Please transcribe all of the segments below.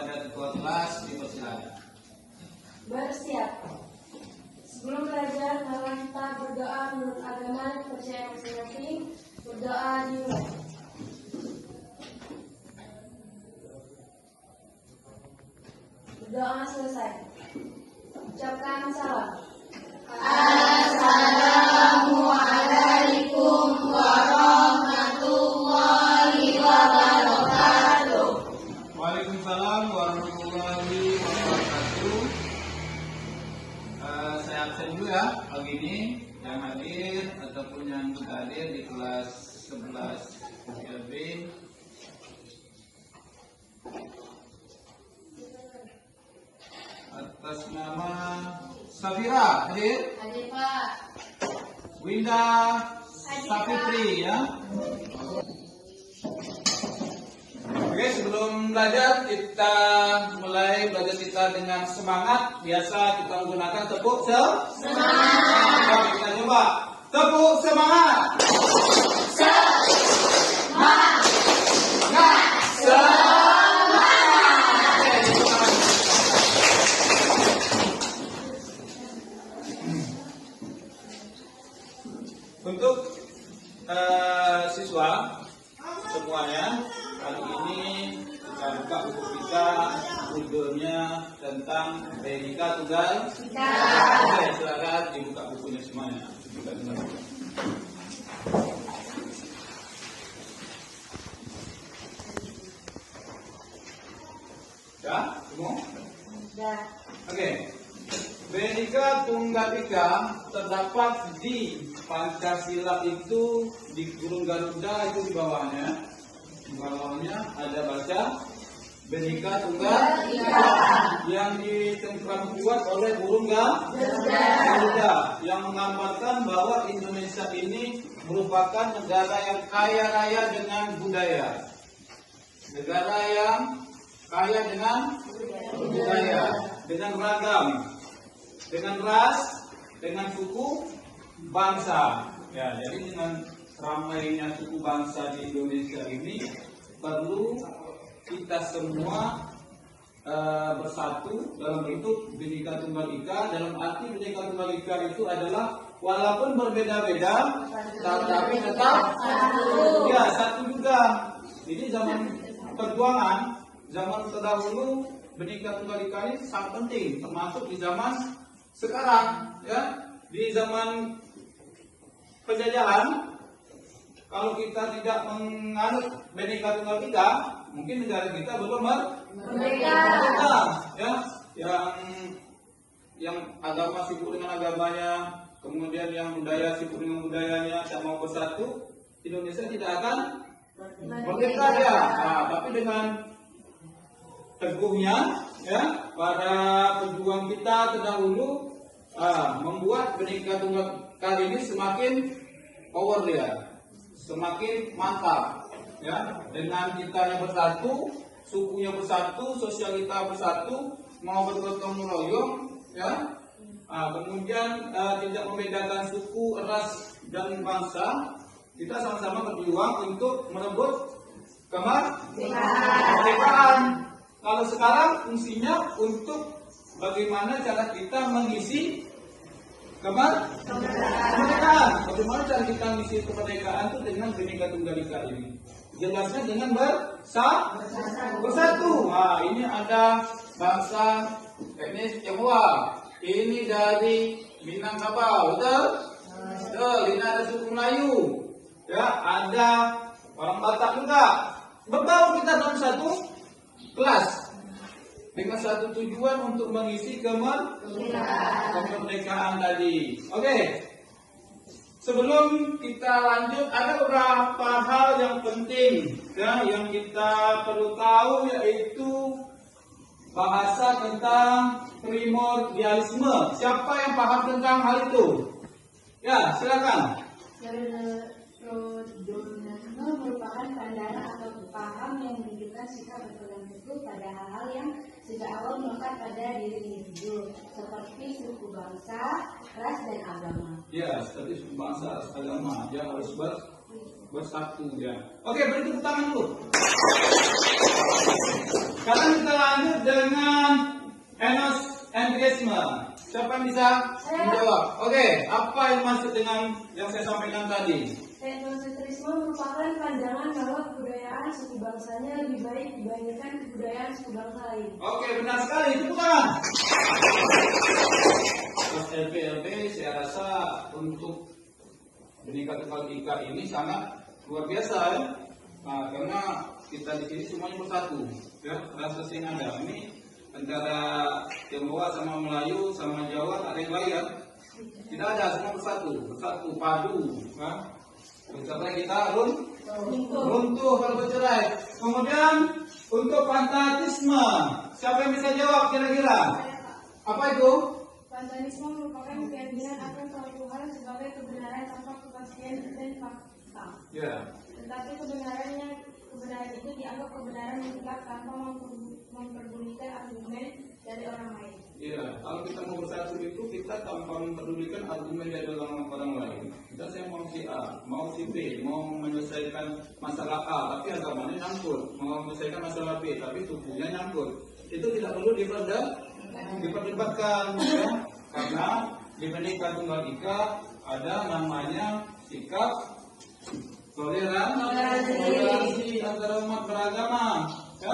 kepada ketua kelas dipersilakan. Bersiap. Sebelum belajar, mari kita berdoa menurut agama yang percaya masing-masing. Berdoa dimulai. Berdoa selesai. Ucapkan salam. Assalamualaikum warahmatullahi wabarakatuh. Waalaikumsalam warahmatullahi wabarakatuh. Saya absen dulu ya pagi ini, yang hadir ataupun yang tidak hadir di kelas 11 LB. Atas nama Safira hadir? Hadir Pak. Winda Safitri ya. Oke, sebelum belajar kita mulai belajar kita dengan semangat. Biasa kita menggunakan tepuk semangat. Oke, kita coba tepuk semangat. Semangat. Untuk siswa semuanya, kali ini kita buka buku kita, judulnya tentang Bhinneka Tunggal Ika. Oke, silakan dibuka bukunya semuanya. Ya, semua? Ya. Oke. Bhinneka Tunggal Ika terdapat di Pancasila itu, di kurung Garuda itu di bawahnya. Di bawahnya ada baca Bhinneka Tunggal Ika yang dibuat oleh burung Garuda yang menggambarkan bahwa Indonesia ini merupakan negara yang kaya raya dengan budaya. Negara yang kaya dengan budaya, dengan ragam, dengan ras, dengan suku, bangsa. Ya, jadi dengan ramainya suku bangsa di Indonesia ini perlu kita semua bersatu dalam bentuk Bhinneka Tunggal Ika. Dalam arti Bhinneka Tunggal Ika itu adalah walaupun berbeda-beda, tetapi tetap satu. Ya, satu juga. Jadi zaman perjuangan, zaman terdahulu Bhinneka Tunggal Ika ini sangat penting, termasuk di zaman sekarang, ya, di zaman penjajahan. Kalau kita tidak menganut Bhinneka Tunggal Ika, mungkin negara kita belum merdeka, ya, yang agama sibuk dengan agamanya, kemudian yang budaya sibuk dengan budayanya, tak mau bersatu, Indonesia tidak akan merdeka ya. Nah, tapi dengan teguhnya, ya, para pejuang kita terdahulu membuat Bhinneka Tunggal Ika ini semakin power dia, semakin mantap, ya. Dengan kita yang bersatu, sukunya bersatu, sosial kita bersatu, mau bergotong royong, ya. Kemudian tidak membedakan suku, ras dan bangsa, kita sama-sama berjuang untuk merebut kemerdekaan. Kalau sekarang fungsinya untuk bagaimana cara kita mengisi kemerdekaan. Bagaimana cara kita mengisi kemerdekaan itu dengan Bhinneka Tunggal Ika ini. Jelasnya dengan bersatu. Nah, ini ada bangsa etnis Tionghoa. Ini dari Minangkabau, betul? Betul. Ini ada suku Melayu. Ya, ada orang Batak juga. Berbaur kita dalam satu kelas dengan satu tujuan untuk mengisi kemerdekaan tadi. Oke. Sebelum kita lanjut, ada beberapa hal yang penting, ya, yang kita perlu tahu, yaitu bahasa tentang primordialisme. Siapa yang paham tentang hal itu? Ya, silakan. Primordialisme merupakan pandangan atau paham yang menunjukkan sikap berpegang teguh pada hal-hal yang sejak awal melekat pada diri individu, seperti suku bangsa, ras dan agama. Ya, seperti suku bangsa, ras, agama, dia harus bersatu ya. Oke, beri tepuk tangan dulu. Sekarang kita lanjut dengan etnosentrisme. Siapa yang bisa menjawab? Oke, apa yang maksud dengan yang saya sampaikan tadi? Etnosentrisme merupakan pandangan bahwa kebudayaan suku bangsanya lebih baik dibandingkan kebudayaan suku bangsa lain. Oke, benar sekali. Tepuk tangan. Terus LP saya rasa untuk Bhinneka Tunggal Ika ini sangat luar biasa ya. Nah, karena kita di sini semuanya bersatu, ya. Rasa sing ada ini antara Tionghoa sama Melayu sama Jawa ada yang lain ya. Tidak ada, semua bersatu padu, ya. Bercerai kita runtuh kalau bercerai. Kemudian untuk fanatisme, siapa yang bisa jawab kira-kira? Apa itu? Fanatisme merupakan keyakinan akan Tuhan sebagai kebenaran tanpa kepastian dan fakta. Ya. Tetapi kebenaran itu dianggap kebenaran mutlak tanpa memperdulikan argumen dari orang lain. Iya, kalau kita mau bersatu itu kita tanpa memperdulikan argumen dari orang lain. Kita saya mau si A, mau si B, mau menyelesaikan masalah A, tapi agamanya nyangkut. Mau menyelesaikan masalah B, tapi tubuhnya nyangkut. Itu tidak perlu diperdebatkan, ya. Karena di Bhinneka Tunggal Ika ada namanya sikap toleransi antara umat beragama, ya.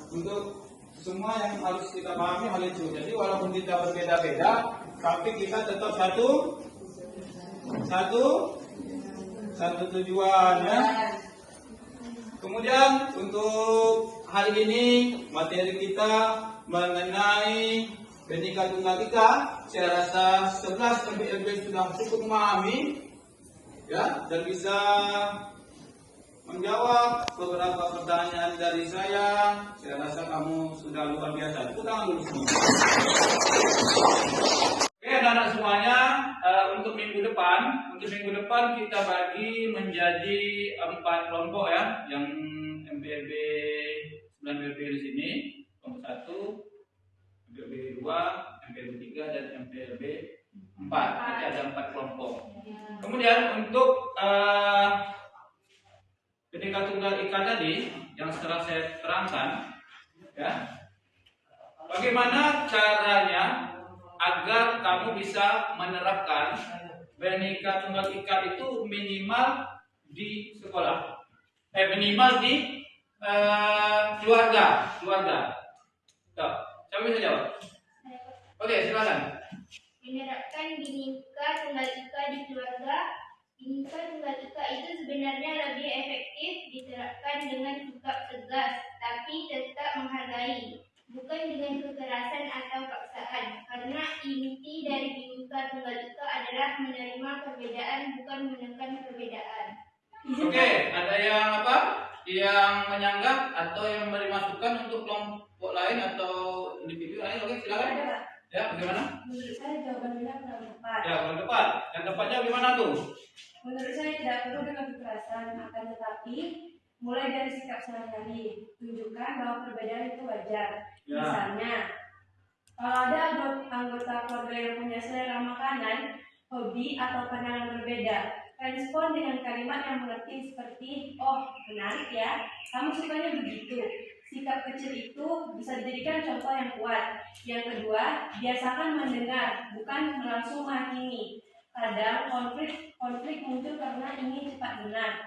Untuk semua yang harus kita pahami hal itu. Jadi walaupun kita berbeda-beda, tapi kita tetap satu tujuan, ya. Kemudian untuk hari ini materi kita mengenai Bhinneka Tunggal Ika, saya rasa 11 MPLB sudah cukup memahami, ya, dan bisa menjawab beberapa pertanyaan dari saya. Saya rasa kamu sudah luar biasa. Tepuk tangan dulu semua. Oke, anak-anak semuanya, untuk minggu depan kita bagi menjadi 4 kelompok, ya, yang MPLB 9 MPLB di sini, kelompok 1, MPLB 2, MPLB 3 dan MPLB 4. Jadi ada 4 kelompok. Kemudian untuk Bhinneka Tunggal Ika tadi yang setelah saya terangkan, ya, bagaimana caranya agar kamu bisa menerapkan Bhinneka Tunggal Ika itu minimal di sekolah, minimal di keluarga. Tuh, siapa bisa jawab? Oke, silakan. Menerapkan Bhinneka Tunggal Ika di keluarga. Bhinneka Tunggal Ika itu sebenarnya lebih efektif diterapkan dengan sikap tegas, tapi tetap menghargai, bukan dengan kekerasan atau paksaan. Karena inti dari Bhinneka Tunggal Ika adalah menerima perbedaan, bukan menekan perbedaan. Oke, ada yang apa? Yang menyanggah atau yang memberi masukan untuk kelompok lain atau individu lain? Oke, silakan. Ya, bagaimana? Menurut saya jawabannya kurang tepat. Ya, kurang tepat. Yang tepatnya bagaimana tuh? Menurut saya tidak perlu dengan kekerasan, akan tetapi mulai dari sikap sehari-hari, tunjukkan bahwa perbedaan itu wajar. Ya. Misalnya, kalau ada anggota keluarga yang punya selera makanan, hobi atau pandangan berbeda, respon dengan kalimat yang mengerti seperti, "Oh, menarik ya, kamu sukanya begitu." Sikap kecil itu bisa dijadikan contoh yang kuat. Yang kedua, biasakan mendengar, bukan langsung menghakimi. Kadang konflik muncul karena ingin cepat benar.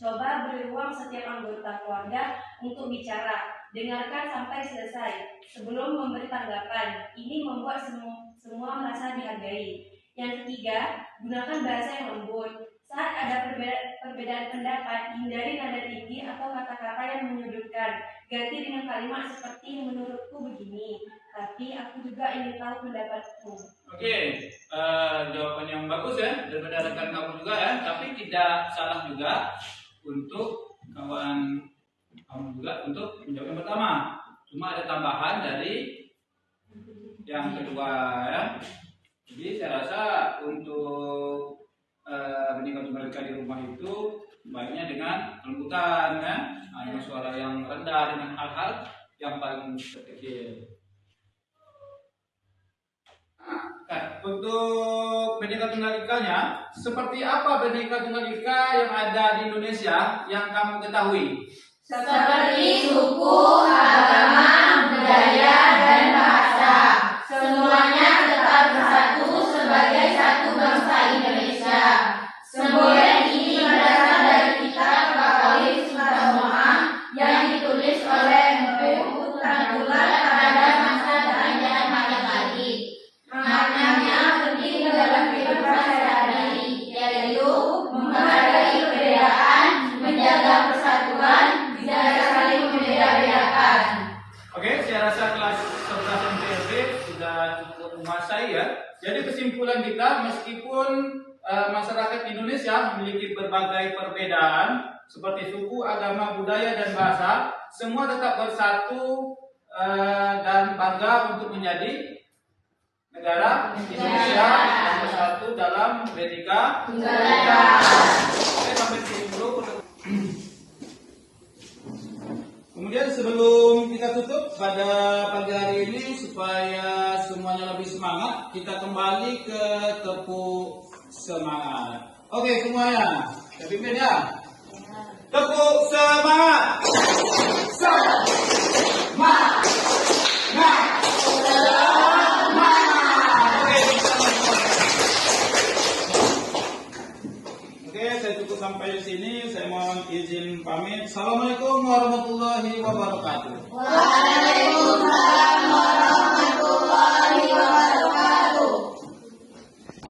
Coba beri ruang setiap anggota keluarga untuk bicara. Dengarkan sampai selesai sebelum memberi tanggapan. Ini membuat semua merasa dihargai. Yang ketiga, gunakan bahasa yang lembut. Saat ada perbedaan pendapat, hindari nada tinggi atau kata-kata yang menyudutkan. Ganti dengan kalimat seperti, "Menurutku begini, tapi aku juga ingin tahu pendapatmu." Oke, jawaban yang bagus ya, daripada rekan kamu juga ya. Tapi tidak salah juga untuk kawan kamu juga untuk menjawab yang pertama. Cuma ada tambahan dari yang kedua ya. Jadi saya rasa untuk Bhinneka Tunggal Ika di rumah itu baiknya dengan kelembutan ya, dengan suara yang rendah, dengan hal-hal yang paling kecil. Untuk Bhinneka Tunggal Ika-nya, seperti apa Bhinneka Tunggal Ika yang ada di Indonesia yang kamu ketahui? seperti suku, agama, budaya, dan bahasa. Semuanya tetap bersatu sebagai satu bangsa Indonesia. Semboyan ini berasal dari kitab Katolik Sutamoa yang ditulis oleh Empu Putra pada masa kerajaan Majapahit. Maknanya penting dalam kehidupan sehari-hari, yaitu menghargai perbedaan, menjaga persatuan, tidak saling membeda-bedakan. Oke, saya rasa kelas 11 MPLB sudah cukup menguasai ya. Jadi kesimpulan kita, meskipun masyarakat Indonesia memiliki berbagai perbedaan seperti suku, agama, budaya, dan bahasa, semua tetap bersatu dan bangga untuk menjadi negara Indonesia yang bersatu dalam Bhinneka Tunggal Ika. Oke, sampai sini dulu. Kemudian sebelum kita tutup pada pagi hari ini, supaya semuanya lebih semangat, kita kembali ke tepuk semangat. Oke semuanya, saya pimpin ya. Tepuk semangat. Semangat. Oke, saya cukup sampai di sini. Saya mohon izin pamit. Assalamualaikum warahmatullahi wabarakatuh. Waalaikumsalam.